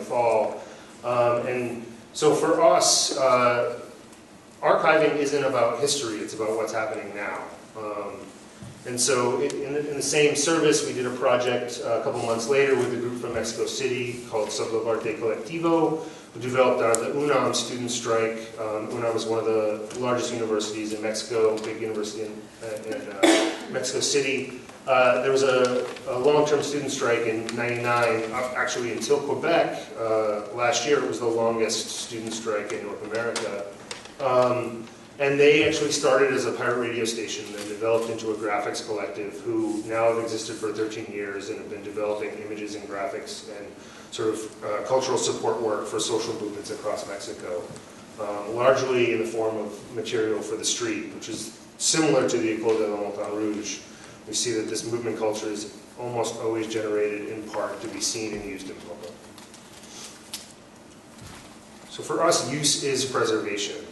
fall. And so for us, archiving isn't about history, it's about what's happening now. And so in the same service, we did a project a couple months later with a group from Mexico City called Sublavarte Colectivo, who developed out of the UNAM student strike. UNAM is one of the largest universities in Mexico, big university in Mexico City. There was a long-term student strike in '99, actually until Quebec. Last year it was the longest student strike in North America. And they actually started as a pirate radio station and developed into a graphics collective who now have existed for 13 years and have been developing images and graphics and sort of cultural support work for social movements across Mexico, largely in the form of material for the street, which is similar to the École de la Montagne Rouge. We see that this movement culture is almost always generated in part to be seen and used in public. So for us, use is preservation.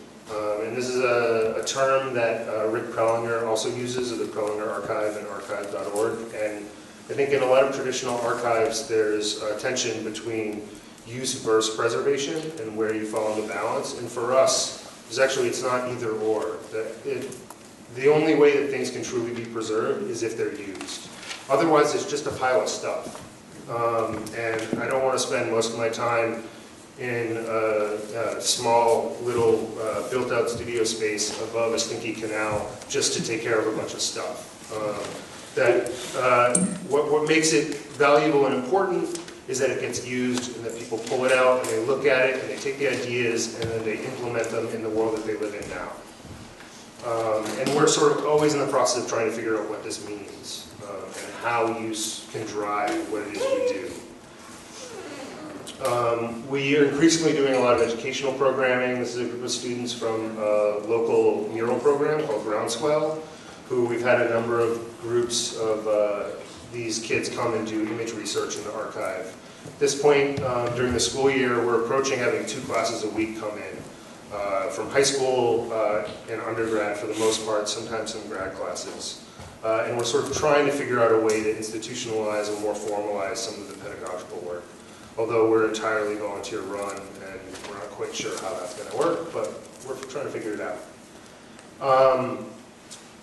And this is a term that Rick Prelinger also uses, of the Prelinger Archive and archive.org. And I think in a lot of traditional archives, there's a tension between use versus preservation and where you fall in the balance. And for us, it's not either or. The only way that things can truly be preserved is if they're used. Otherwise, it's just a pile of stuff. And I don't want to spend most of my time in a small little built-out studio space above a stinky canal just to take care of a bunch of stuff. What makes it valuable and important is that it gets used and that people pull it out and they look at it and they take the ideas and then they implement them in the world that they live in now. And we're sort of always in the process of trying to figure out what this means and how use can drive what it is we do. We are increasingly doing a lot of educational programming. This is a group of students from a local mural program called Groundswell, who we've had a number of groups of these kids come and do image research in the archive. At this point, during the school year, we're approaching having 2 classes a week come in, from high school and undergrad for the most part, sometimes some grad classes. And we're sort of trying to figure out a way to institutionalize and more formalize some of the pedagogical work. Although we're entirely volunteer run and we're not quite sure how that's going to work, but we're trying to figure it out.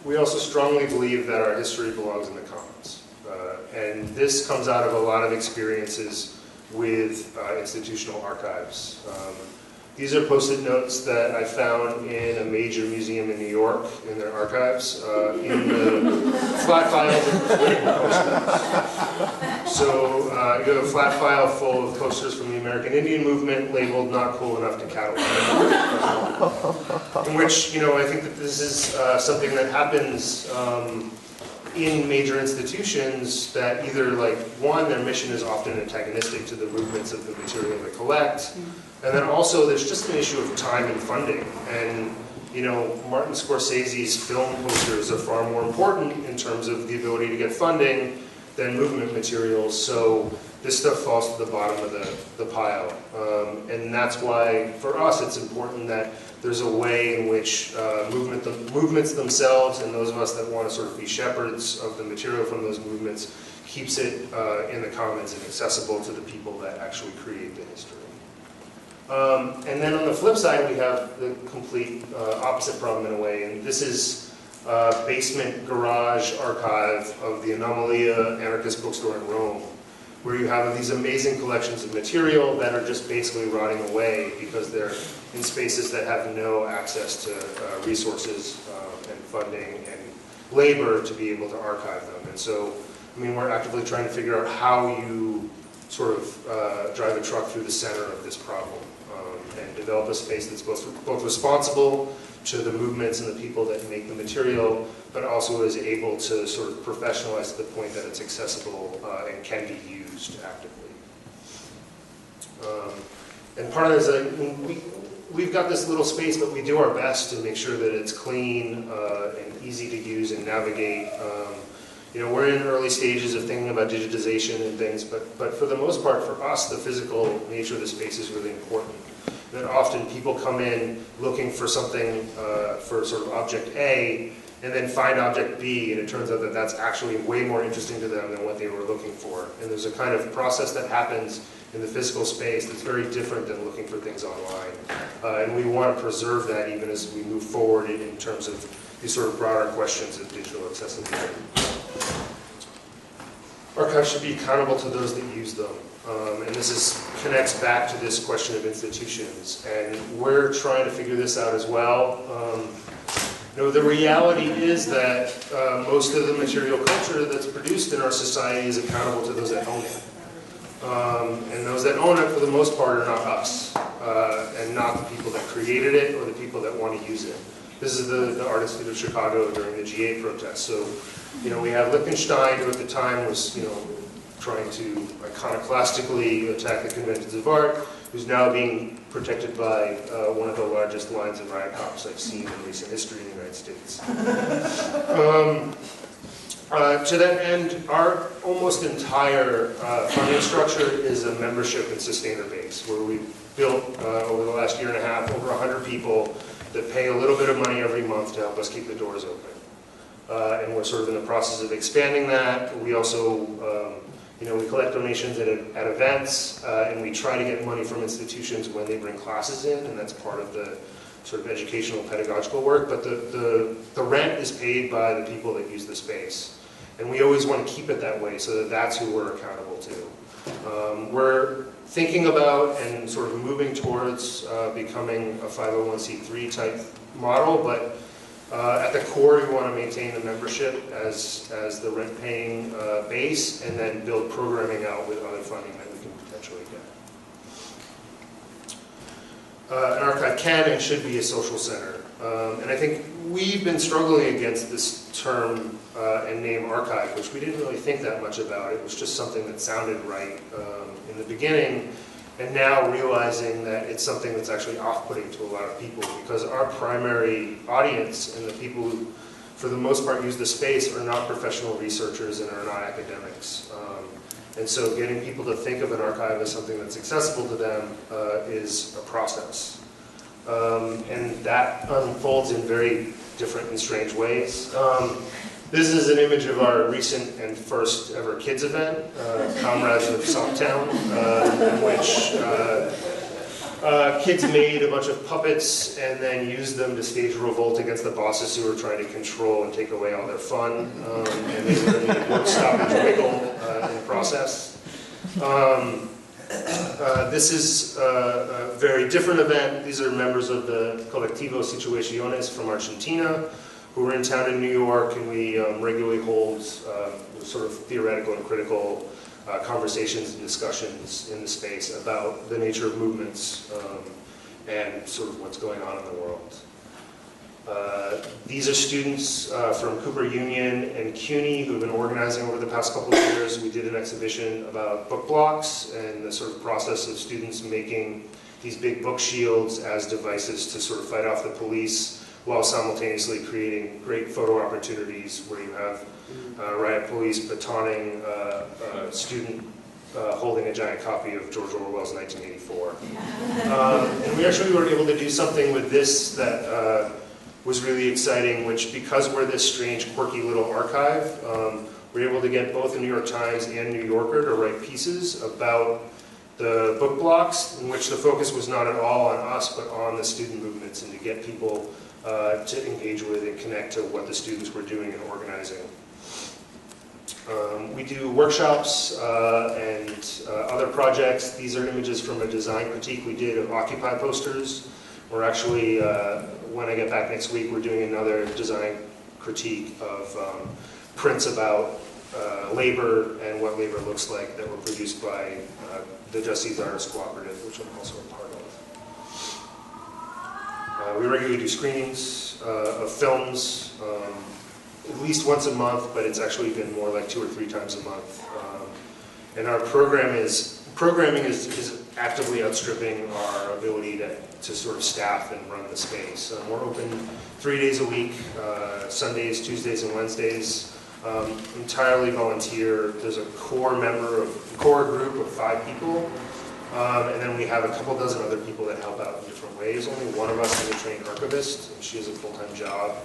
We also strongly believe that our history belongs in the commons. And this comes out of a lot of experiences with institutional archives. These are Post-it notes that I found in a major museum in New York in their archives, in the flat files of posters. So you have a flat file full of posters from the American Indian movement labeled "not cool enough to catalog." In which, I think that this is something that happens in major institutions that either, one, their mission is often antagonistic to the movements of the material they collect, and then also there's just an issue of time and funding. And, Martin Scorsese's film posters are far more important in terms of the ability to get funding than movement materials, so this stuff falls to the bottom of the pile. And that's why, for us, it's important that there's a way in which movements themselves, and those of us that want to sort of be shepherds of the material from those movements, keeps it in the commons and accessible to the people that actually create the history. And then on the flip side, we have the complete opposite problem in a way, and this is basement garage archive of the Anomalia anarchist bookstore in Rome, where you have these amazing collections of material that are just basically rotting away because they're in spaces that have no access to resources and funding and labor to be able to archive them. And so, we're actively trying to figure out how you sort of drive a truck through the center of this problem and develop a space that's both responsible to the movements and the people that make the material, but also is able to sort of professionalize to the point that it's accessible and can be used actively. And part of this, we've got this little space, but we do our best to make sure that it's clean and easy to use and navigate. We're in early stages of thinking about digitization and things, but for the most part, for us, the physical nature of the space is really important. That often people come in looking for something for sort of object A, and then find object B, and it turns out that that's actually way more interesting to them than what they were looking for. And there's a kind of process that happens in the physical space that's very different than looking for things online. And we want to preserve that even as we move forward in terms of these sort of broader questions of digital accessibility. Archives should be accountable to those that use them. And this connects back to this question of institutions. And we're trying to figure this out as well. The reality is that most of the material culture that's produced in our society is accountable to those that own it. And those that own it, for the most part, are not us, and not the people that created it or the people that want to use it. This is the Art Institute of Chicago during the G8 protests. So, we have Lichtenstein, who at the time was, trying to iconoclastically attack the conventions of art, who's now being protected by one of the largest lines of riot cops I've seen in recent history in the United States. To that end, our almost entire funding structure is a membership and sustainer base, where we've built over the last year and a half over 100 people that pay a little bit of money every month to help us keep the doors open. And we're sort of in the process of expanding that. We also, we collect donations at events, and we try to get money from institutions when they bring classes in, and that's part of the sort of educational pedagogical work. But the rent is paid by the people that use the space. And we always want to keep it that way so that that's who we're accountable to. We're thinking about and sort of moving towards becoming a 501c3 type model, but at the core we want to maintain the membership as the rent-paying base, and then build programming out with other funding that we can potentially get. An archive can and should be a social center. And I think we've been struggling against this term and name archive, which we didn't really think that much about. It was just something that sounded right in the beginning, and now realizing that it's something that's actually off-putting to a lot of people, because our primary audience and the people who, for the most part, use the space are not professional researchers and are not academics. And so getting people to think of an archive as something that's accessible to them is a process. And that unfolds in very different and strange ways. This is an image of our recent and first ever kids event, Comrades of Socktown, in which kids made a bunch of puppets and then used them to stage a revolt against the bosses who were trying to control and take away all their fun. And they literally work, stop, and wiggle in the process. This is a very different event. These are members of the Colectivo Situaciones from Argentina, who are in town in New York, and we regularly hold sort of theoretical and critical conversations and discussions in the space about the nature of movements and sort of what's going on in the world. These are students from Cooper Union and CUNY who have been organizing over the past couple of years. We did an exhibition about book blocks and the sort of process of students making these big book shields as devices to sort of fight off the police, while simultaneously creating great photo opportunities where you have riot police batoning a student holding a giant copy of George Orwell's 1984. And we actually were able to do something with this that was really exciting, which, because we're this strange, quirky little archive, we're able to get both the New York Times and New Yorker to write pieces about the book blocks, in which the focus was not at all on us, but on the student movements, and to get people to engage with and connect to what the students were doing and organizing. We do workshops and other projects. These are images from a design critique we did of Occupy posters. We're actually, when I get back next week, we're doing another design critique of prints about labor and what labor looks like that were produced by the Justice Artists Cooperative, which I'm also a part of. We regularly do screenings of films, at least once a month, but it's actually been more like 2 or 3 times a month. And our programming is actively outstripping our ability to sort of staff and run the space. We're open 3 days a week, Sundays, Tuesdays, and Wednesdays. Entirely volunteer. There's a core group of 5 people. And then we have a couple dozen other people that help out in different ways. Only one of us is a trained archivist, and she has a full-time job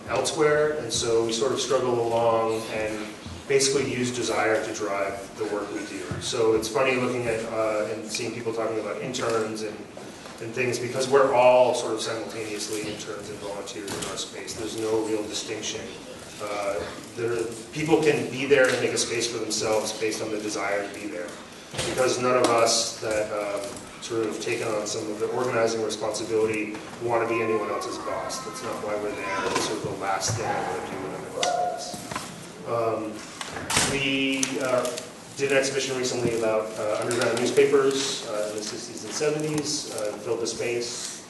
elsewhere. And so we sort of struggle along, and basically use desire to drive the work we do. So it's funny looking at and seeing people talking about interns and things, because we're all sort of simultaneously interns and volunteers in our space. There's no real distinction. People can be there and make a space for themselves based on the desire to be there. Because none of us that sort of taken on some of the organizing responsibility want to be anyone else's boss. That's not why we're there. It's sort of the last thing I want to do when I'm in this space. We did an exhibition recently about underground newspapers in the 60s and 70s, filled the space.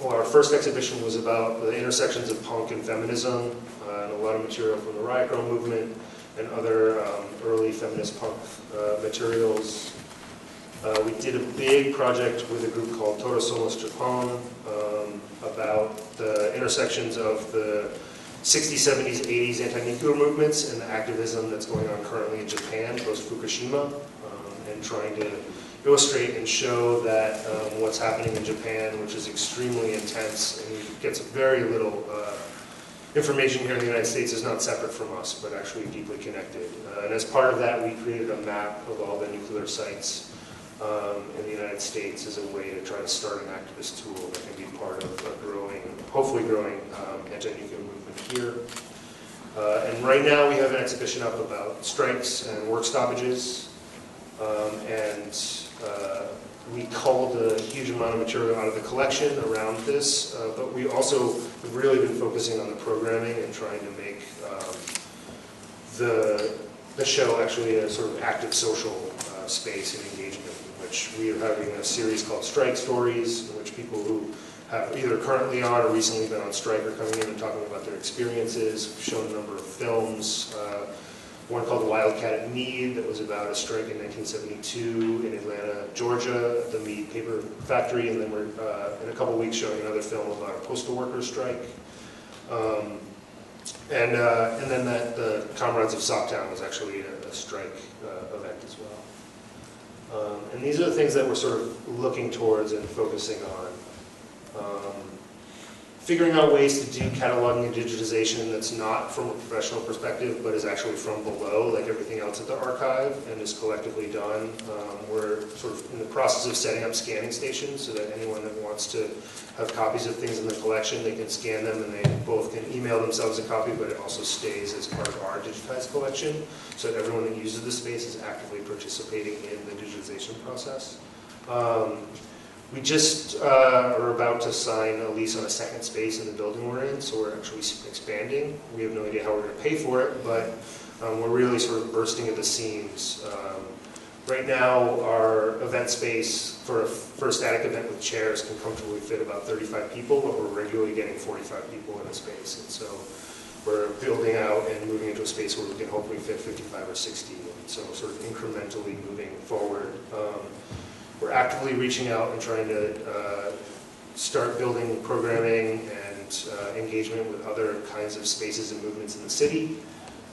Our first exhibition was about the intersections of punk and feminism, and a lot of material from the Riot Girl movement and other early feminist punk materials. We did a big project with a group called Todos Somos Japan about the intersections of the 60s, 70s, 80s anti-nuclear movements and the activism that's going on currently in Japan post-Fukushima, and trying to illustrate and show that what's happening in Japan, which is extremely intense and gets very little information here in the United States, is not separate from us, but actually deeply connected. And as part of that, we created a map of all the nuclear sites in the United States as a way to try to start an activist tool that can be part of a growing, hopefully growing anti-nuclear movement here. And right now we have an exhibition up about strikes and work stoppages. We culled a huge amount of material out of the collection around this, but we also have really been focusing on the programming and trying to make the show actually a sort of active social space and engagement, in which we are having a series called Strike Stories, in which people who have either currently on or recently been on strike are coming in and talking about their experiences. We've shown a number of films. One called Wildcat at Mead that was about a strike in 1972 in Atlanta, Georgia, at the Mead paper factory, and then we're in a couple weeks showing another film about a postal workers strike. And then the Comrades of Socktown was actually a strike event as well. And these are the things that we're sort of looking towards and focusing on. Figuring out ways to do cataloging and digitization that's not from a professional perspective, but is actually from below, like everything else at the archive, and is collectively done. We're sort of in the process of setting up scanning stations so that anyone that wants to have copies of things in the collection, they can scan them, and they both can email themselves a copy, but it also stays as part of our digitized collection, so that everyone that uses the space is actively participating in the digitization process. We just are about to sign a lease on a second space in the building we're in, so we're actually expanding. We have no idea how we're going to pay for it, but we're really sort of bursting at the seams. Right now, our event space for a static event with chairs can comfortably fit about 35 people, but we're regularly getting 45 people in a space. And so we're building out and moving into a space where we can hopefully fit 55 or 60, and so sort of incrementally moving forward. We're actively reaching out and trying to start building programming and engagement with other kinds of spaces and movements in the city.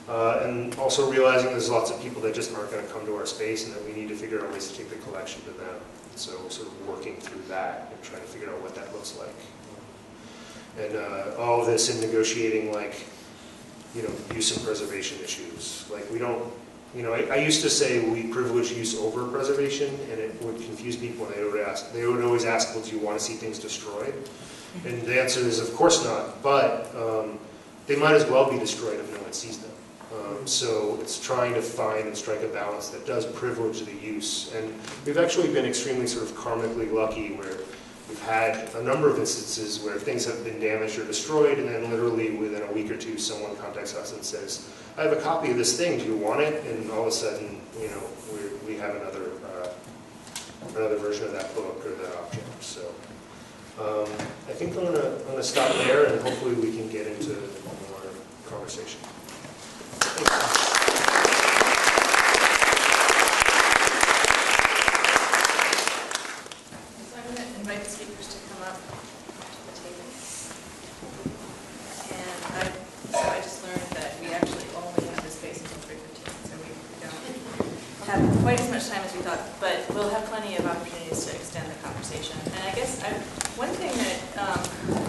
And also realizing there's lots of people that just aren't going to come to our space, and that we need to figure out ways to take the collection to them. So sort of working through that and trying to figure out what that looks like. And all of this in negotiating, like, use and preservation issues. Like, we don't, I used to say we privilege use over preservation, and it would confuse people, and they would always ask, well, do you want to see things destroyed? And the answer is, of course not, but they might as well be destroyed if no one sees them. So it's trying to find and strike a balance that does privilege the use. And we've actually been extremely sort of karmically lucky, where we've had a number of instances where things have been damaged or destroyed, and then literally within a week or two, someone contacts us and says, I have a copy of this thing, do you want it? And all of a sudden, we have another version of that book or that object. So I think I'm gonna stop there, and hopefully we can get into more conversation. Thank you. So I'm going to invite the speakers to come up to the table. And I just learned that we actually only have this space until 3:15, so we don't have quite as much time as we thought, but we'll have plenty of opportunities to extend the conversation. And I guess one thing that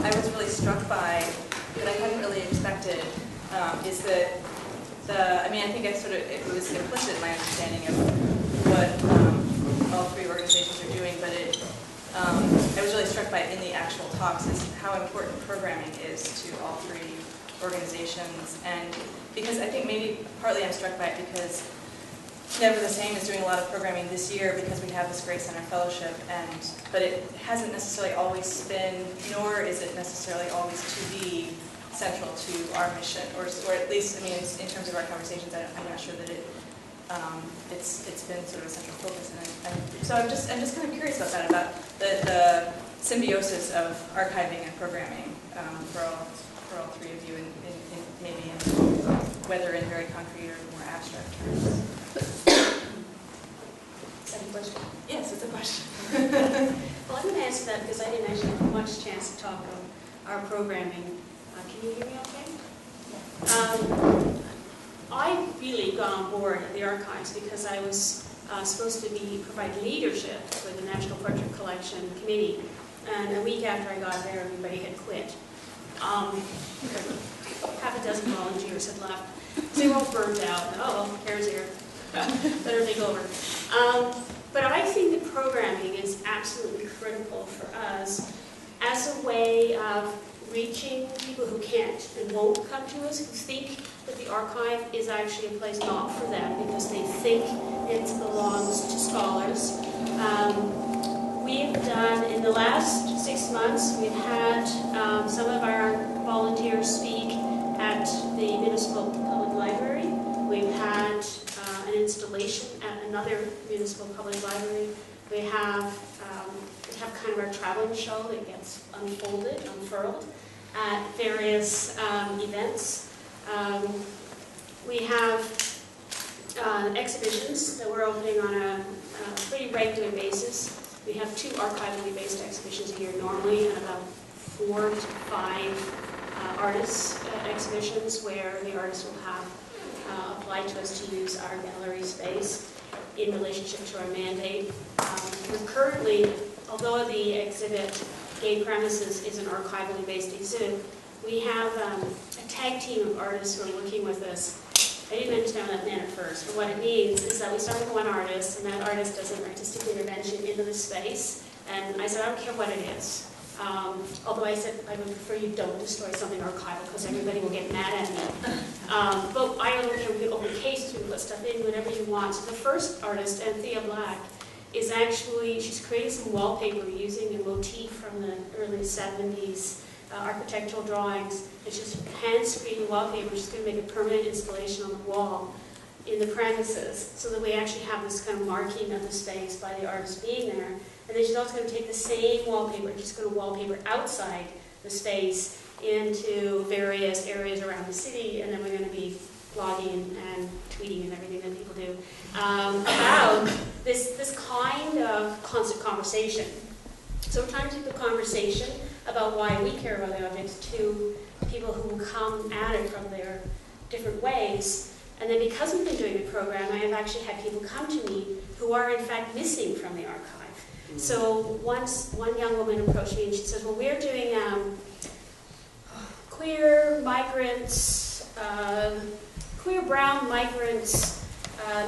I was really struck by that I hadn't really expected is that I mean, I think it was implicit in my understanding of what all three organizations are doing, but I was really struck by in the actual talks is how important programming is to all three organizations, and because I think maybe partly I'm struck by it because Never the Same is doing a lot of programming this year because we have this Grace Center Fellowship, but it hasn't necessarily always been, nor is it necessarily always to be central to our mission, or at least, I mean, in terms of our conversations, I'm not sure that it's been sort of a central focus. And so I'm just kind of curious about that, about the symbiosis of archiving and programming for all three of you, maybe whether in very concrete or more abstract terms. Is that a question? Yes, it's a question. Well, I'm going to answer that because I didn't actually have much chance to talk on our programming. Can you hear me okay? I really got on board at the archives because I was supposed to provide leadership for the National Portrait Collection Committee, and a week after I got there, everybody had quit. Half a dozen volunteers had left. So they were all burnt out. Oh, well, Karen's here. Better take over. But I think that programming is absolutely critical for us as a way of reaching people who can't and won't come to us, who think that the archive is actually a place not for them because they think it belongs to scholars. We've done, in the last 6 months, we've had some of our volunteers speak at the Municipal Public Library. We've had an installation at another Municipal Public Library. We have kind of our traveling show that gets unfurled at various events. We have exhibitions that we're opening on a pretty regular basis. We have 2 archivally based exhibitions a year normally, and about 4 to 5 artists exhibitions where the artists will have applied to us to use our gallery space in relationship to our mandate. We're currently, although the exhibit Gay Premises is an archivally based exhibit, we have a tag team of artists who are working with us. I didn't understand what that meant at first, but what it means is that we start with one artist, and that artist does an artistic intervention into the space, and I said, I don't care what it is. Although I said, I would prefer you don't destroy something archival because everybody will get mad at me. But I don't care, we can open cases, we can put stuff in, whatever you want. So the first artist, Anthea Black, is actually, she's created some wallpaper using a motif from the early 70s architectural drawings. And she's hand-screened wallpaper. She's going to make a permanent installation on the wall in the premises so that we actually have this kind of marking of the space by the artist being there. And then she's also going to take the same wallpaper, and she's going to wallpaper outside the space into various areas around the city, and then we're going to be blogging and tweeting and everything that people do about this kind of constant conversation. So we're trying to take the conversation about why we care about the objects to people who will come at it from their different ways. And then because we've been doing the program, I have actually had people come to me who are in fact missing from the archive. So once one young woman approached me and she says, well, we're doing queer migrants, queer brown migrants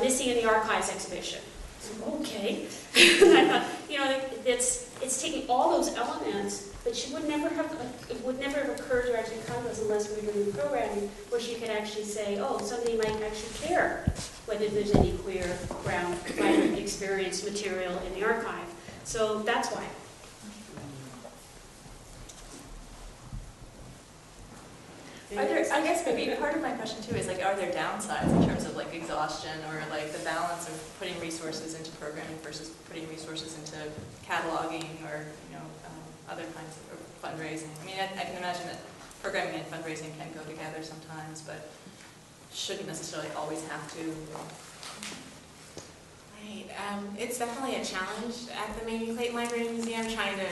missing in the archives exhibition. So, okay. And I thought, you know, it's taking all those elements, but it would never have occurred to actually come to us unless we were doing programming where she could actually say, oh, somebody might actually care whether there's any queer brown migrant experience material in the archive. So that's why. I guess maybe part of my question too is like, are there downsides in terms of like exhaustion or like the balance of putting resources into programming versus putting resources into cataloging or other kinds of fundraising? I mean, I can imagine that programming and fundraising can go together sometimes, but shouldn't necessarily always have to. Right. it's definitely a challenge at the Mayme Clayton Library and Museum, trying to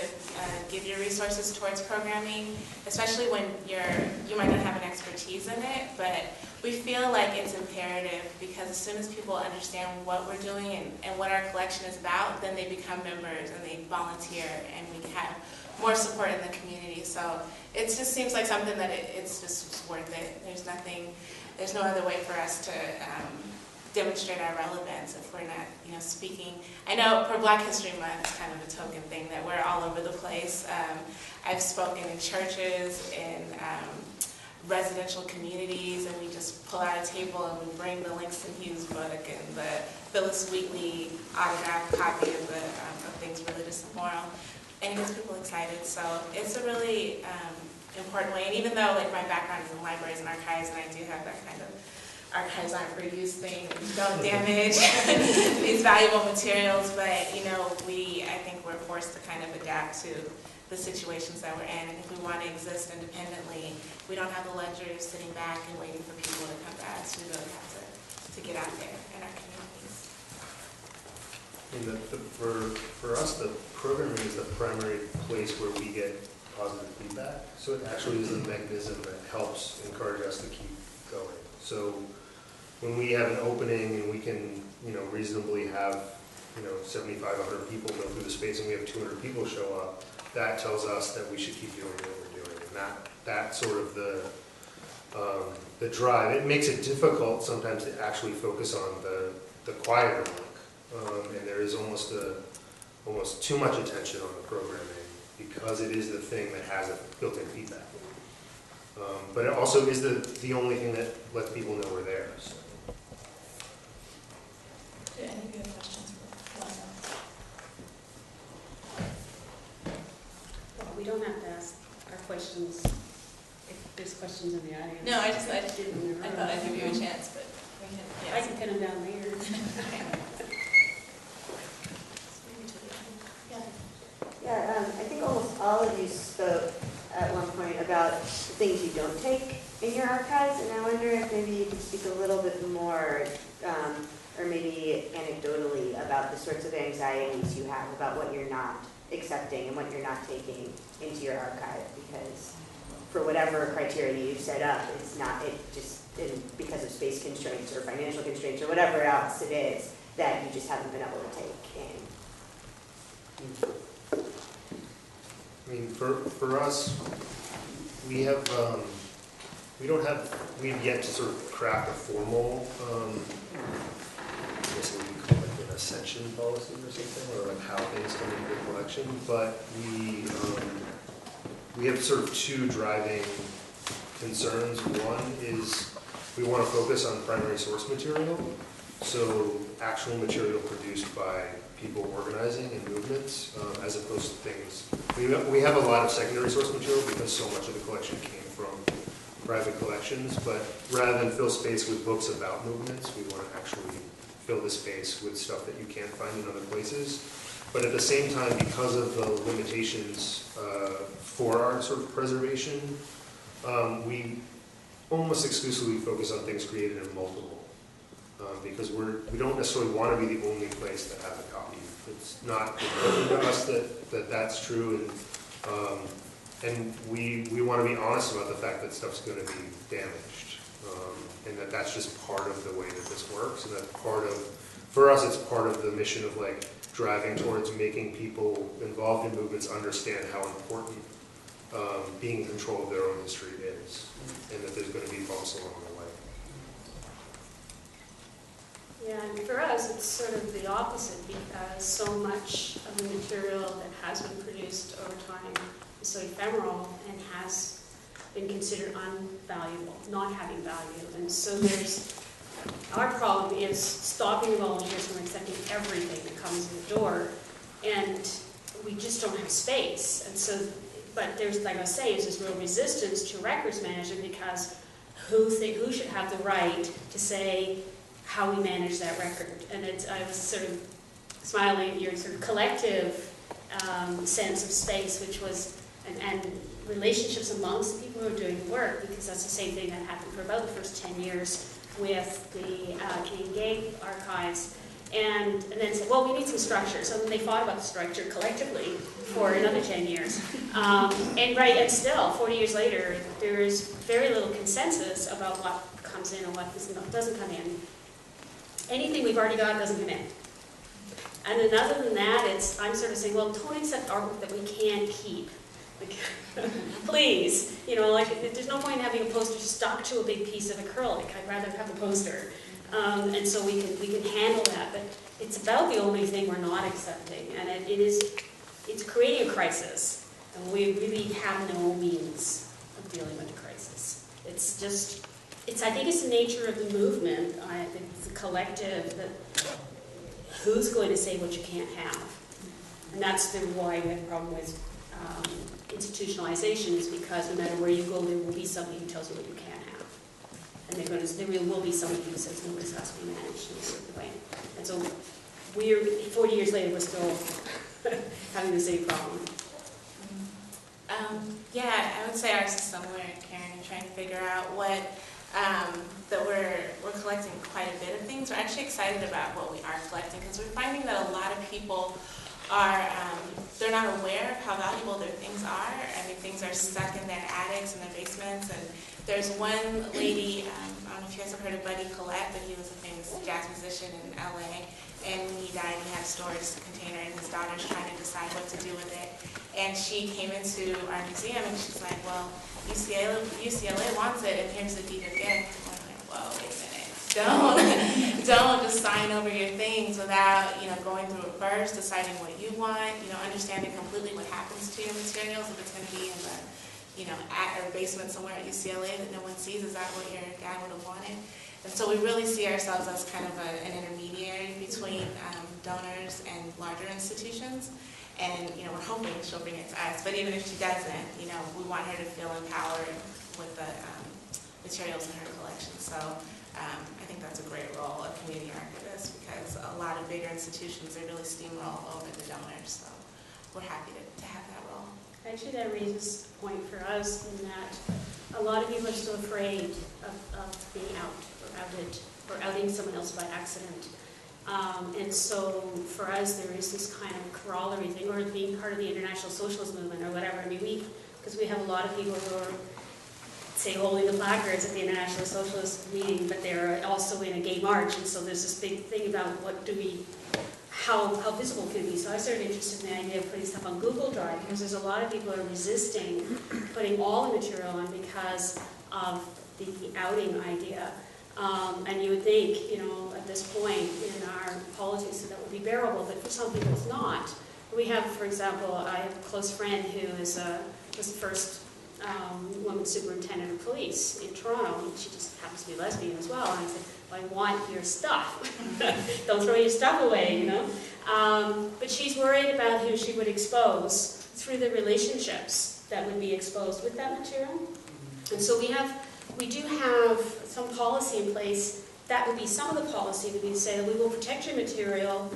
give your resources towards programming, especially when you might not have an expertise in it, but we feel like it's imperative because as soon as people understand what we're doing and what our collection is about, then they become members and they volunteer and we have more support in the community. So it just seems like something that it's just worth it. There's no other way for us to demonstrate our relevance if we're not, speaking. I know for Black History Month, it's kind of a token thing that we're all over the place. I've spoken in churches, in residential communities, and we just pull out a table and we bring the Langston Hughes book and the Phyllis Wheatley autographed copy of Things Religious and Moral, and it gets people excited. So it's a really important way. And even though my background is in libraries and archives, and I do have that kind of archives aren't for use thing, don't damage these valuable materials, but I think we're forced to kind of adapt to the situations that we're in, and if we want to exist independently, we don't have the luxury of sitting back and waiting for people to come to us. We really have to get out there in our communities. For us, the programming is the primary place where we get positive feedback, so it actually is a mechanism that helps encourage us to keep going. So when we have an opening and we can, reasonably have, 75, 100 people go through the space and we have 200 people show up, that tells us that we should keep doing what we're doing. And that's sort of the drive. It makes it difficult sometimes to actually focus on the quieter work. And there is almost too much attention on the programming because it is the thing that has a built-in feedback. But it also is the only thing that lets people know we're there. So. Do any of you have questions for Levin? Well, we don't have to ask our questions if there's questions in the audience. No, I thought I'd give you a chance, but we can. I can pin them down later. Yeah, I think almost all of you spoke at one point about things you don't take in your archives, and I wonder if maybe you could speak a little bit more, or maybe anecdotally, about the sorts of anxieties you have about what you're not accepting and what you're not taking into your archive, because for whatever criteria you've set up, because of space constraints or financial constraints or whatever else it is, that you just haven't been able to take in. I mean, for us, we've yet to sort of craft a formal, I guess what we call like an ascension policy or something, or like how things come into the collection, but we have sort of two driving concerns. One is we want to focus on primary source material, so actual material produced by people organizing in movements, as opposed to things. We have a lot of secondary source material because so much of the collection came from private collections, but rather than fill space with books about movements, we want to actually fill the space with stuff that you can't find in other places. But at the same time, because of the limitations for our sort of preservation, we almost exclusively focus on things created in multiple. Because we don't necessarily want to be the only place that has a copy. It's not important to us that that's true, and we want to be honest about the fact that stuff's going to be damaged, and that's just part of the way that this works, and that's for us, it's part of the mission of like driving towards making people involved in movements understand how important being in control of their own history is, and that there's going to be bumps along the way. Yeah, and for us, it's sort of the opposite, because so much of the material that has been produced over time is so ephemeral and has been considered unvaluable, not having value. And so our problem is stopping the volunteers from accepting everything that comes in the door, and we just don't have space. And so, but there's, like I was saying, there's this real resistance to records management, because who should have the right to say how we manage that record? And I was sort of smiling at your sort of collective sense of space, which was, and relationships amongst the people who are doing the work, because that's the same thing that happened for about the first 10 years with the Canadian Gay Archives. and then said, well, we need some structure. So then they fought about the structure collectively for another 10 years. And still, 40 years later, there is very little consensus about what comes in and what doesn't come in. Anything we've already got doesn't come in. And then other than that, I'm sort of saying, well, don't accept artwork that we can't keep. Like, please, there's no point in having a poster stuck to a big piece of acrylic. I'd rather have a poster. And so we can handle that. But it's about the only thing we're not accepting. And it's creating a crisis. And we really have no means of dealing with the crisis. I think it's the nature of the movement. I think it's a collective that who's going to say what you can't have? And that's why we have a problem with institutionalization, is because no matter where you go, there will be somebody who tells you what you can't have. And there will be somebody who says, no, this has to be managed in a certain way. And so 40 years later, we're still having the same problem. Yeah, I would say ours is similar, Karen, in trying to figure out what, that we're collecting quite a bit of things. We're actually excited about what we are collecting because we're finding that a lot of people are, they're not aware of how valuable their things are. I mean, things are stuck in their attics and their basements. And there's one lady, I don't know if you guys have heard of Buddy Collette, but he was a famous jazz musician in LA. And when he died, he had a storage container, and his daughter's trying to decide what to do with it. And she came into our museum, and she's like, well, UCLA wants it, and here's the deed of gift. And we're like, whoa, wait a minute. Don't just sign over your things without, going through it first, deciding what you want, understanding completely what happens to your materials, if it's going to be in the, at or basement somewhere at UCLA that no one sees. Is that what your dad would have wanted? And so we really see ourselves as kind of an intermediary between donors and larger institutions. And, we're hoping she'll bring it to us. But even if she doesn't, we want her to feel empowered with the materials in her collection. So I think that's a great role of community archivists, because a lot of bigger institutions, they really steamroll over the donors. So we're happy to have that role. Actually, that raises a point for us in that a lot of people are still afraid of being out or outed or outing someone else by accident. And so for us, there is this kind of corollary thing, or being part of the international socialist movement or whatever. I mean, because we have a lot of people who are, say, holding the placards at the International Socialist meeting, but they're also in a gay march. And so there's this big thing about how visible can it be. So I started interested in the idea of putting stuff on Google Drive, because there's a lot of people who are resisting putting all the material on because of the outing idea. And you would think, at this point in our politics that would be bearable, but for some people it's not. We have, for example, I have a close friend who was the first woman superintendent of police in Toronto, and she just happens to be lesbian as well. And I said, well, I want your stuff. Don't throw your stuff away, But she's worried about who she would expose through the relationships that would be exposed with that material. And so we do have some policy in place. That would be some of the policy would be to say that we will protect your material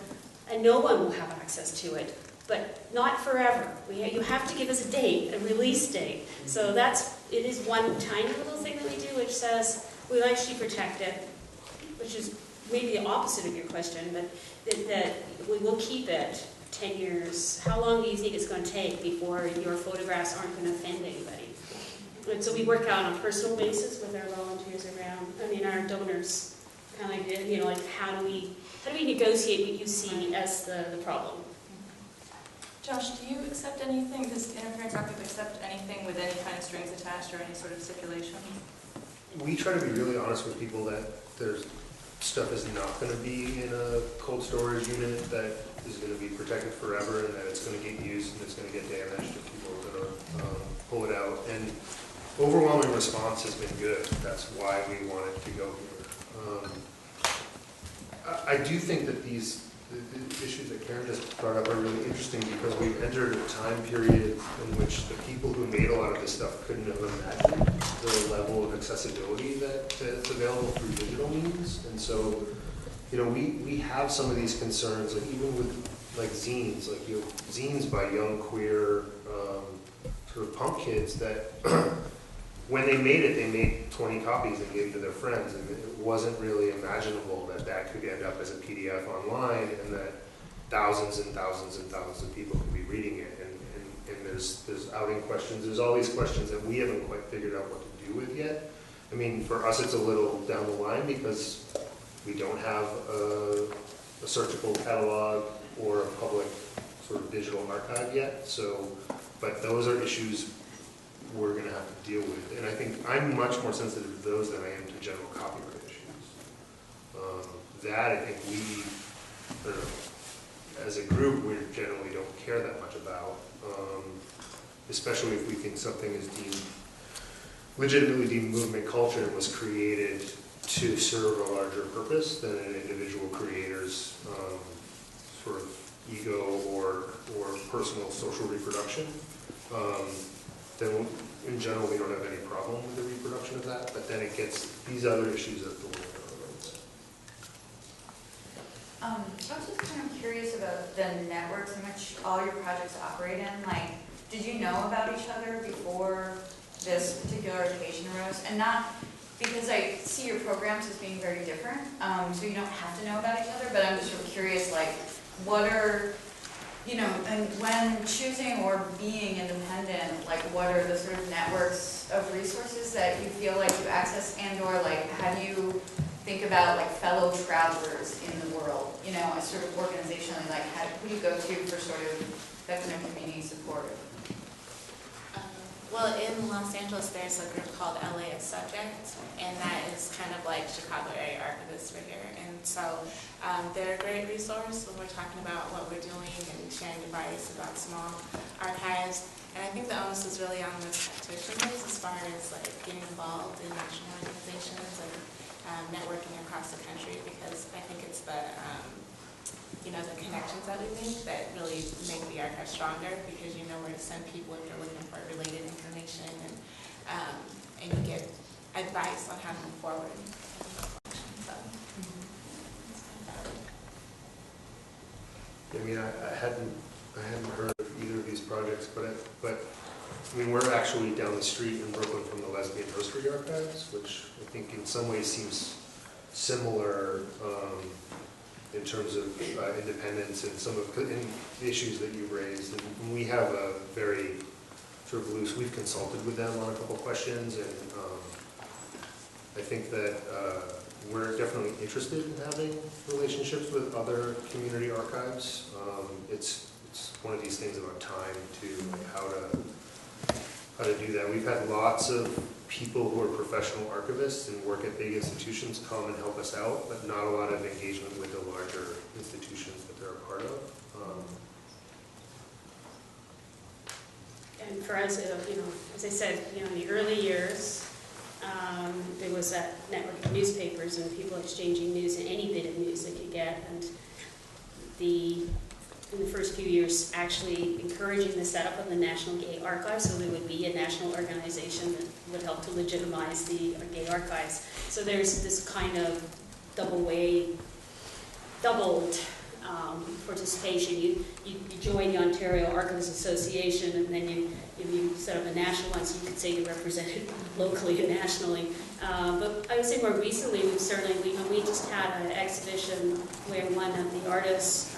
and no one will have access to it, but not forever. You have to give us a date, a release date. So it is one tiny little thing that we do, which says we'll actually protect it, which is maybe the opposite of your question, but that we will keep it 10 years. How long do you think it's going to take before your photographs aren't going to offend anybody? And so we work out on a personal basis with our volunteers around, our donors, kind of like, how do we negotiate what you see as the problem? Josh, do you accept anything, does Interference Archive accept anything with any kind of strings attached or any sort of stipulation? We try to be really honest with people that there's stuff is not going to be in a cold storage unit that is going to be protected forever, and that it's going to get used and it's going to get damaged if people are going to pull it out. And overwhelming response has been good. That's why we wanted to go here. I do think that the issues that Karen just brought up are really interesting, because we've entered a time period in which the people who made a lot of this stuff couldn't have imagined the level of accessibility that's available through digital means. And so, we have some of these concerns, like even with zines, zines by young queer sort of punk kids that when they made 20 copies and gave to their friends, and it wasn't really imaginable that that could end up as a PDF online, and that thousands and thousands and thousands of people could be reading it. And there's outing questions. There's all these questions that we haven't quite figured out what to do with yet. I mean, for us, it's a little down the line because we don't have a searchable catalog or a public sort of digital archive yet. So, but those are issues we're going to have to deal with. And I think I'm much more sensitive to those than I am to general copyright issues. That I think we, I don't know, as a group, we generally don't care that much about, especially if we think something is legitimately deemed movement culture and was created to serve a larger purpose than an individual creator's sort of ego or personal social reproduction. Then in general we don't have any problem with the reproduction of that, but then it gets these other issues at the way down the road. I was just kind of curious about the networks in which all your projects operate in. Like, did you know about each other before this particular occasion arose? And not because I see your programs as being very different, so you don't have to know about each other, but I'm just sort of curious, like, what are, you know, and when choosing or being independent, like, what are the sort of networks of resources that you feel like you access, and or like, how do you think about like fellow travelers in the world, you know, as sort of organizationally, like who do you go to for sort of that kind of community support? Well, in Los Angeles, there's a group called LA as Subject, and that is kind of like Chicago area archivists right here. And so they're a great resource when we're talking about what we're doing and sharing advice about small archives. And I think the onus is really on the practitioners as far as like getting involved in national organizations and networking across the country, because I think it's the you know, the connections that we make that really make the archive stronger, because you know where to send people if they're looking for related information, and you get advice on how to move forward. So, I mean, I hadn't heard of either of these projects, but I mean, we're actually down the street in Brooklyn from the Lesbian History Archives, which I think in some ways seems similar in terms of independence and some of the issues that you've raised. And we have a very sort of loose, we've consulted with them on a couple questions, and I think that we're definitely interested in having relationships with other community archives. It's one of these things about time to how to do that. We've had lots of people who are professional archivists and work at big institutions come and help us out, but not a lot of engagement with the larger institutions that they're a part of. And for us, you know, as I said, you know, in the early years, there was that network of newspapers and people exchanging news, and any bit of news they could get, and in the first few years, actually encouraging the setup of the National Gay Archives, so there would be a national organization that would help to legitimize the gay archives. So there's this kind of doubled participation. You join the Ontario Archivists Association, and then you set up a national one, so you could say you're represented locally and nationally. But I would say more recently, we've certainly, we just had an exhibition where one of the artists,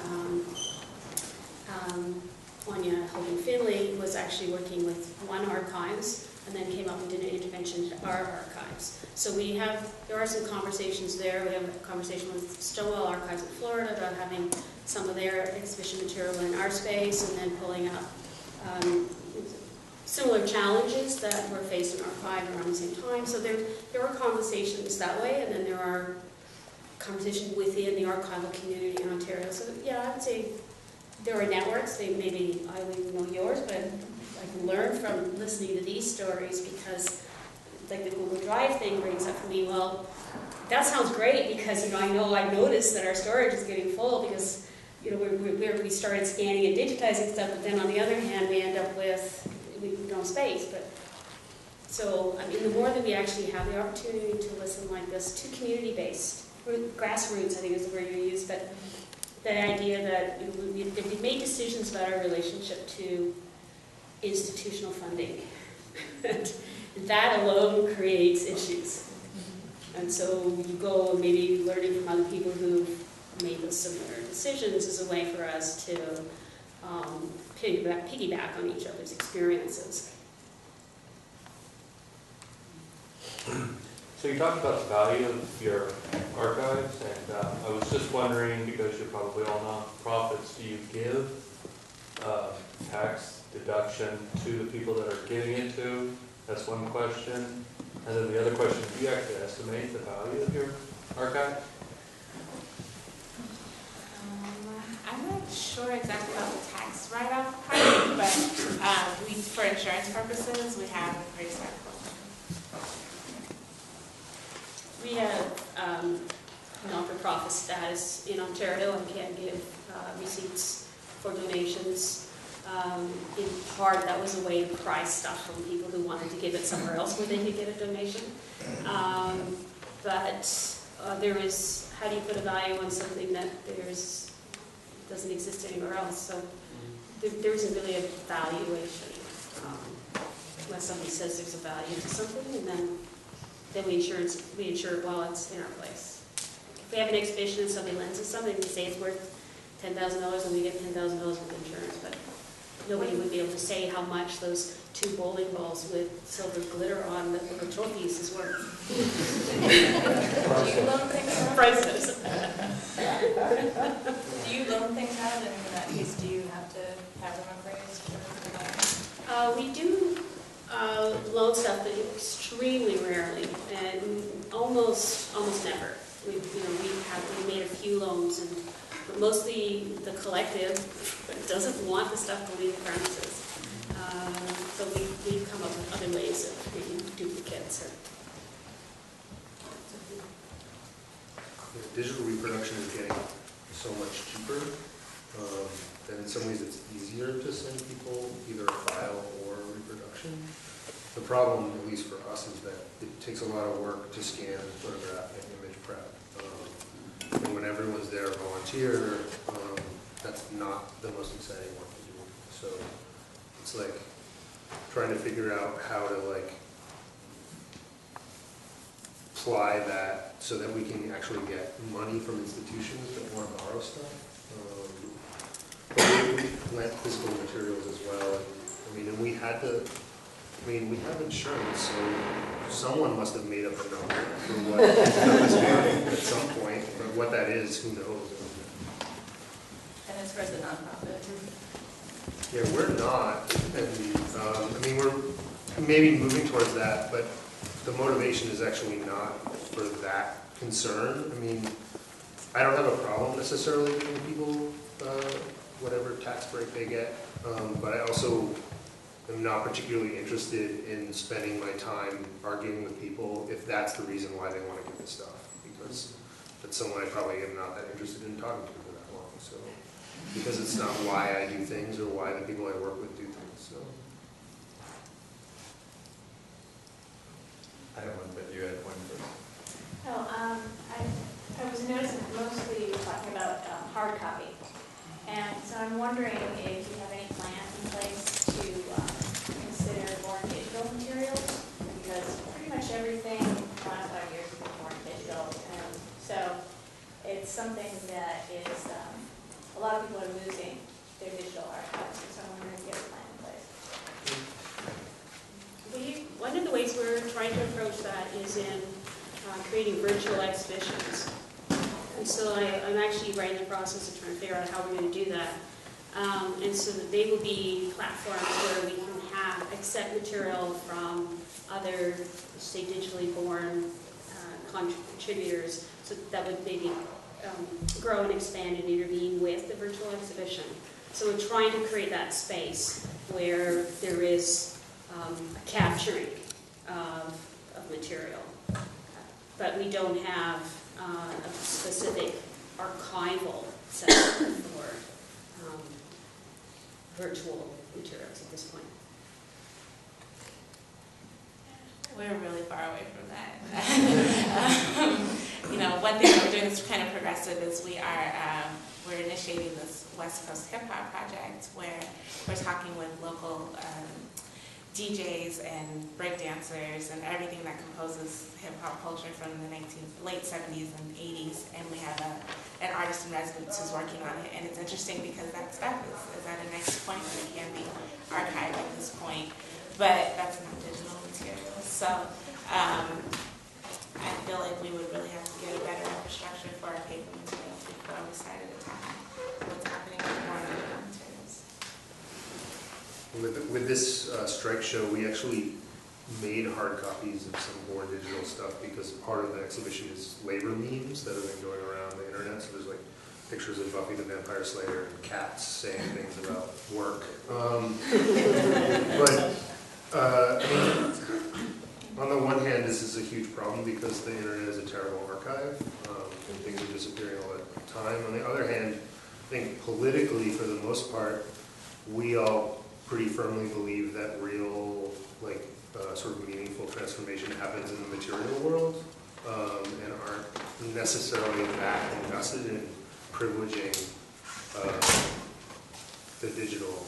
Anya Hogan-Finley, was actually working with one archives and then came up and did an intervention to our archives. So there are some conversations there. We have a conversation with Stonewall Archives in Florida about having some of their exhibition material in our space, and then pulling up similar challenges that we're facing in archive around the same time. So there are conversations that way, and then there are conversations within the archival community in Ontario. So yeah, I would say there are networks. I don't even know yours, but I can learn from listening to these stories, because like the Google Drive thing brings up for me, well, that sounds great, because I've noticed that our storage is getting full because we started scanning and digitizing stuff, but then on the other hand we end up with no space. But so I mean, the more that we actually have the opportunity to listen like this to community-based, grassroots I think is the word you used, but the idea that we've made decisions about our relationship to institutional funding that alone creates issues. And so you go and maybe learning from other people who've made those similar decisions is a way for us to piggyback on each other's experiences. So you talked about the value of your archives, and I was just wondering, because you're probably all nonprofits, do you give tax deduction to the people that are giving it to? That's one question. And then the other question, do you actually estimate the value of your archive? I'm not sure exactly about the tax write-off part, but for insurance purposes, we have increased our We have not-for-profit status in Ontario and can give receipts for donations. In part, that was a way to pry stuff from people who wanted to give it somewhere else where they could get a donation. But there is, how do you put a value on something that doesn't exist anywhere else? So there isn't really a valuation unless somebody says there's a value to something, and then we insure it while it's in our place. If we have an exhibition and somebody lends us something, we say it's worth $10,000 and we get $10,000 with insurance, but nobody would be able to say how much those 2 bowling balls with silver glitter on that were trophies is worth. Do you loan things out? Prices. Do you loan things out, and in that case, do you have to have them appraised? We do loan stuff, but extremely rarely, and almost never. We made a few loans, but mostly the collective doesn't want the stuff to leave the premises. So we've come up with other ways of making duplicates. Digital reproduction is getting so much cheaper that in some ways it's easier to send people either a file or a reproduction. The problem, at least for us, is that it takes a lot of work to scan, photograph, and image prep. And when everyone's there volunteer, that's not the most exciting work to do. So it's like trying to figure out how to apply that so that we can actually get money from institutions that want to borrow stuff. But we lent physical materials as well. And we had to. We have insurance, so someone must have made up a number for what that was doing at some point, but what that is, who knows? And as far as the nonprofit? Yeah, we're not, and we're maybe moving towards that, but the motivation is actually not for that concern. I don't have a problem necessarily giving people whatever tax break they get, but I also am not particularly interested in spending my time arguing with people if that's the reason why they want to give this stuff, because that's someone I probably am not that interested in talking to for that long. So, because it's not why I do things or why the people I work with do things. So, I don't want, but you had one first. Oh, I was noticing that mostly you're talking about hard copy. And so I'm wondering if you have any plans in place to consider more digital materials, because pretty much everything in the last 5 years has been more digital. And so it's something that is, a lot of people are losing their digital archives, and so I'm wondering if you have a plan in place. One of the ways we're trying to approach that is in creating virtual exhibitions. And so I'm actually right in the process of trying to figure out how we're going to do that. And so that they will be platforms where we can accept material from other, say, digitally born contributors, so that would maybe grow and expand and intervene with the virtual exhibition. So we're trying to create that space where there is a capturing of material. But we don't have a specific archival setup for virtual materials at this point. We're really far away from that. One thing that we're doing that's kind of progressive is we're initiating this West Coast Hip Hop project where we're talking with local DJs and breakdancers and everything that composes hip-hop culture from the late 70s and 80s, and we have an artist in residence who's working on it, and it's interesting because that stuff is at a nice point and it can be archived at this point, but that's not digital material. So I feel like we would really have to get a better infrastructure for our paper materials before we started attacking what's happening with more digital materials. With this strike show, we actually made hard copies of some more digital stuff because part of the exhibition is labor memes that have been going around the internet. So there's like pictures of Buffy the Vampire Slayer and cats saying things about work. I mean, on the one hand, this is a huge problem because the internet is a terrible archive and things are disappearing all the time. On the other hand, I think politically, for the most part, we all pretty firmly believe that real, like, sort of meaningful transformation happens in the material world and aren't necessarily that invested in privileging the digital.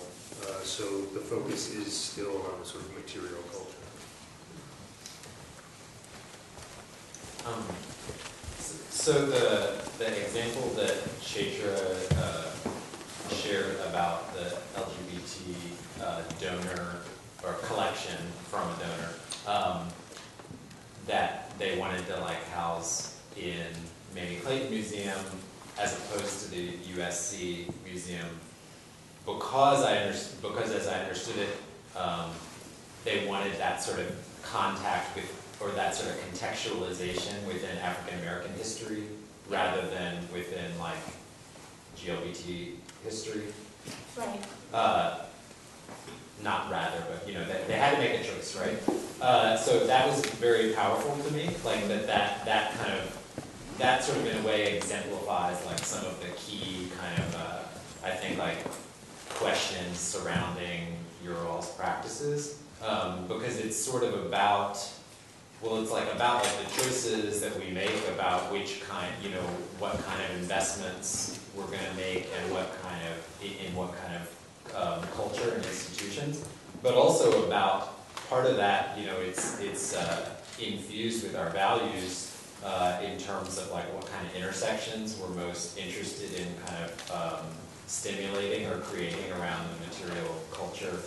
So the focus is still on sort of material culture. So the example that Chaitra shared about the LGBT donor or collection from a donor that they wanted to like house in maybe Clayton Museum as opposed to the USC Museum, because as I understood it, they wanted that sort of contact with, or that sort of contextualization within African American history rather than within like GLBT history. Right. Not rather, but you know, they had to make a choice, right? So that was very powerful to me, like that kind of, that sort of in a way exemplifies like some of the key kind of, I think like questions surrounding your all's practices, because it's sort of about, well, it's like about like the choices that we make about which kind, you know, what kind of investments we're going to make and what kind of, in what kind of culture and institutions, but also about part of that, you know, it's infused with our values in terms of like what kind of intersections we're most interested in kind of stimulating or creating around the material culture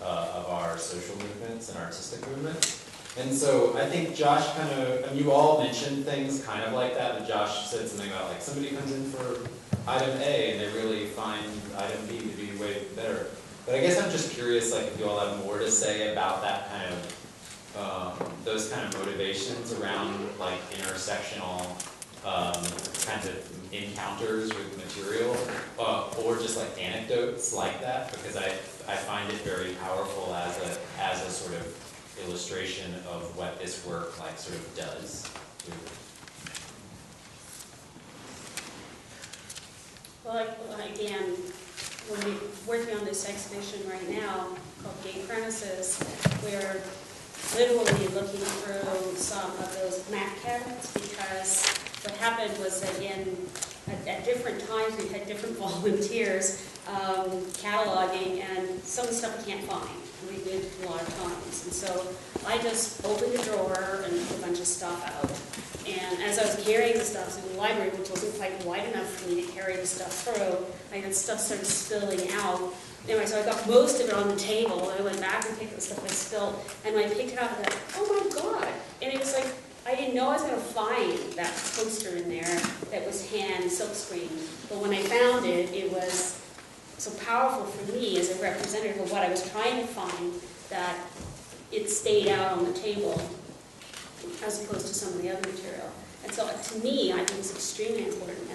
of our social movements and artistic movements. And so I think Josh kind of, I mean, you all mentioned things kind of like that, but Josh said something about like somebody comes in for item A and they really find item B to be way better. But I guess I'm just curious, like, if you all have more to say about that kind of, those kind of motivations around like intersectional kinds of encounters with material, or just like anecdotes like that, because I find it very powerful as a sort of illustration of what this work like sort of does. Well, again, when we're working on this exhibition right now called Gay Premises, we're literally looking through some of those map cabinets, because what happened was that at different times we had different volunteers cataloging, and some of the stuff we can't find. We did a lot of times. And so I just opened the drawer and put a bunch of stuff out. And as I was carrying the stuff to the library, which wasn't quite wide enough for me to carry the stuff through, I had stuff started spilling out. Anyway, so I got most of it on the table, and I went back and picked the stuff I spilled, and when I picked it up, I thought, oh my God. And it was like, I didn't know I was going to find that poster in there that was hand silkscreened. But when I found it, it was so powerful for me as a representative of what I was trying to find, that it stayed out on the table as opposed to some of the other material. And so to me, I think it's extremely important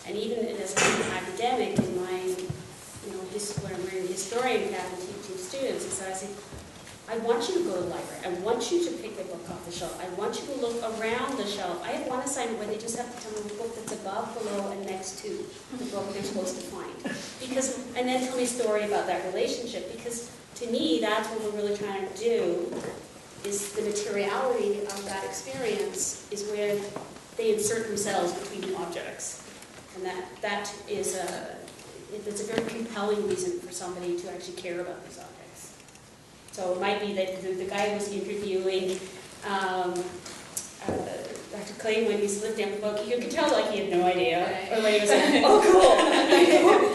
and even as an academic in my, you know, when I'm wearing the historian cap and teaching students, is that I say, I want you to go to the library. I want you to pick a book off the shelf. I want you to look around the shelf. I have one assignment where they just have to tell me the book that's above, below, and next to the book they're supposed to find. And then tell me a story about that relationship. Because to me, that's what we're really trying to do, is the materiality of that experience is where they insert themselves between objects. And that is it's a very compelling reason for somebody to actually care about these objects. So it might be that the guy who was interviewing Dr. Clayton when he's lived in the book, you could tell like he had no idea. Or when he was like, oh cool.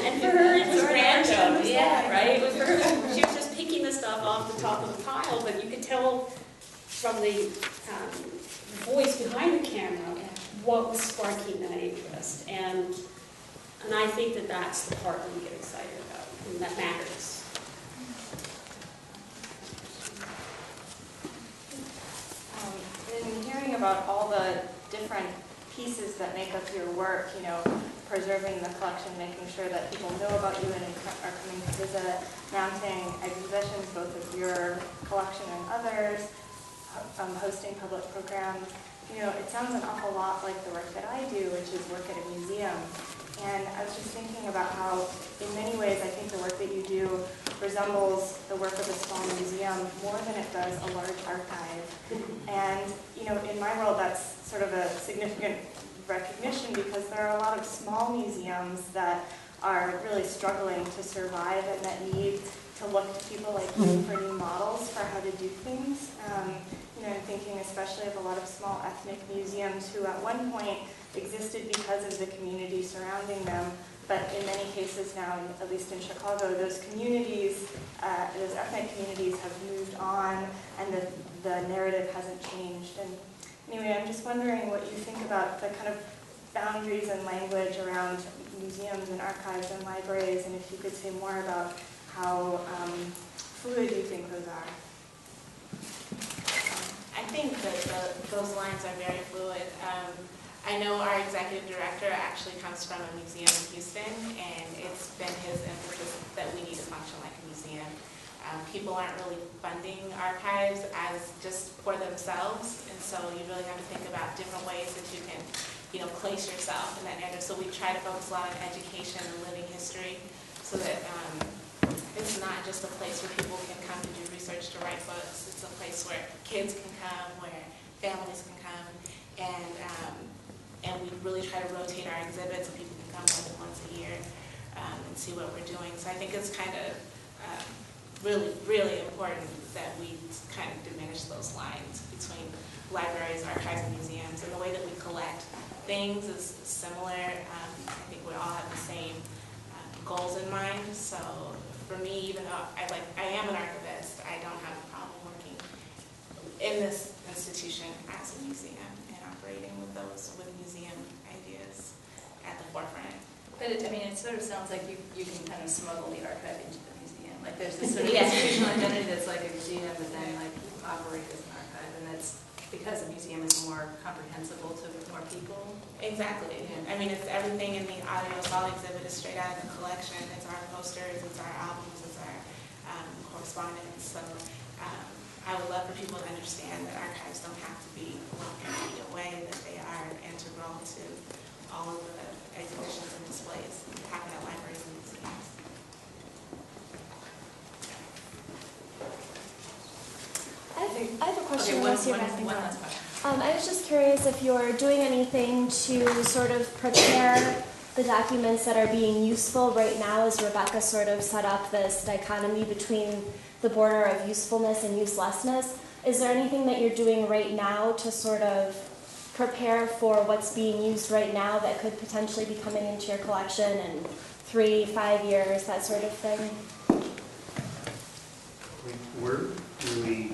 And for her it was random. Yeah, right? It was her, she was just picking the stuff off the top of the pile, but you could tell from the voice behind the camera what was sparking that interest. And I think that that's the part that we get excited about, and that matters. In hearing about all the different pieces that make up your work, you know, preserving the collection, making sure that people know about you and are coming to visit, mounting exhibitions, both of your collection and others, hosting public programs, you know, it sounds an awful lot like the work that I do, which is work at a museum. And I was just thinking about how, in many ways, I think the work that you do resembles the work of a small museum more than it does a large archive. And, you know, in my world, that's sort of a significant recognition because there are a lot of small museums that are really struggling to survive and that need to look to people like you for new models for how to do things. You know, I'm thinking especially of a lot of small ethnic museums who at one point existed because of the community surrounding them, but in many cases now, at least in Chicago, those communities, those ethnic communities have moved on and the narrative hasn't changed. And anyway, I'm just wondering what you think about the kind of boundaries and language around museums and archives and libraries, and if you could say more about how fluid you think those are. I think that those lines are very fluid. I know our executive director actually comes from a museum in Houston, and it's been his emphasis that we need to function like a museum. People aren't really funding archives as just for themselves, and so you really have to think about different ways that you can, you know, place yourself in that narrative. So we try to focus a lot on education and living history, so that it's not just a place where people can come to do research to write books. It's a place where kids can come, where families can come, and we really try to rotate our exhibits so people can come more than once a year and see what we're doing. So I think it's kind of really, really important that we kind of diminish those lines between libraries, archives, and museums. And the way that we collect things is similar. I think we all have the same goals in mind. So for me, even though I am an archivist, I don't have a problem working in this institution as a museum and operating with museum ideas at the forefront. But it sort of sounds like you can kind of smuggle the archive into the museum. Like there's this sort of institutional identity that's like a museum, but then like you operate as an archive, and that's because a museum is more comprehensible to more people. Exactly. I mean, it's everything in the audio Sol exhibit is straight out of the collection. It's our posters, it's our albums, it's our correspondence. So I would love for people to understand that archives don't have to be locked away, that they are integral to all of the exhibitions and displays that happen at libraries and museums. I have a question. Okay, unless you're one wrapping up. last question. I was just curious if you're doing anything to sort of prepare the documents that are being useful right now, as Rebecca sort of set up this dichotomy between the border of usefulness and uselessness. Is there anything that you're doing right now to sort of prepare for what's being used right now that could potentially be coming into your collection in 3-5 years, that sort of thing? We're really,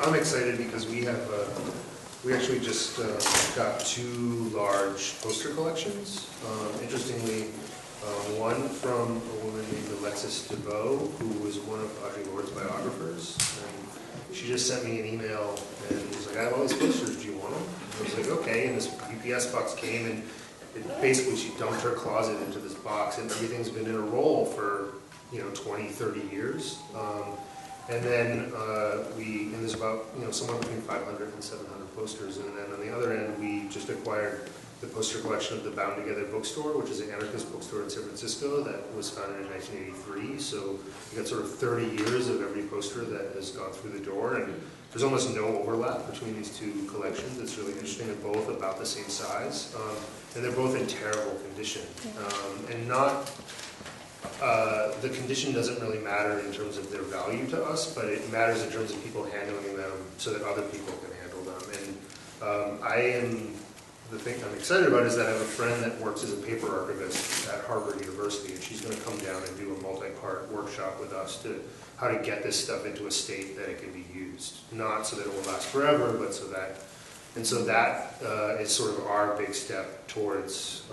I'm excited because we actually just got 2 large poster collections. Interestingly, one from a woman named Alexis DeVoe, who was one of Audre Lorde's biographers. And she just sent me an email and was like, I have all these posters, do you want them? And I was like, okay. And this UPS box came, and basically she dumped her closet into this box, and everything's been in a roll for 20, 30 years. And then and there's about somewhere between 500 and 700 posters. And then on the other end, we just acquired the poster collection of the Bound Together bookstore, which is an anarchist bookstore in San Francisco that was founded in 1983. So we got sort of 30 years of every poster that has gone through the door, and there's almost no overlap between these 2 collections. It's really interesting. They're both about the same size, and they're both in terrible condition, and not the condition doesn't really matter in terms of their value to us, but it matters in terms of people handling them so that other people can handle them. And the thing I'm excited about is that I have a friend that works as a paper archivist at Harvard University, and she's going to come down and do a multi-part workshop with us to how to get this stuff into a state that it can be used. Not so that it will last forever, but so that, and so that is sort of our big step towards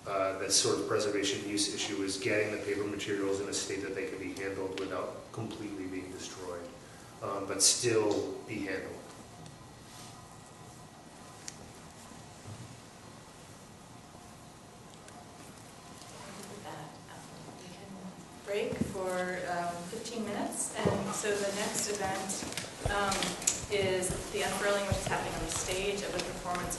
that sort of preservation use issue, is getting the paper materials in a state that they can be handled without completely being destroyed, but still be handled. Break for 15 minutes, and so the next event is the Unfurling, which is happening on the stage of a performance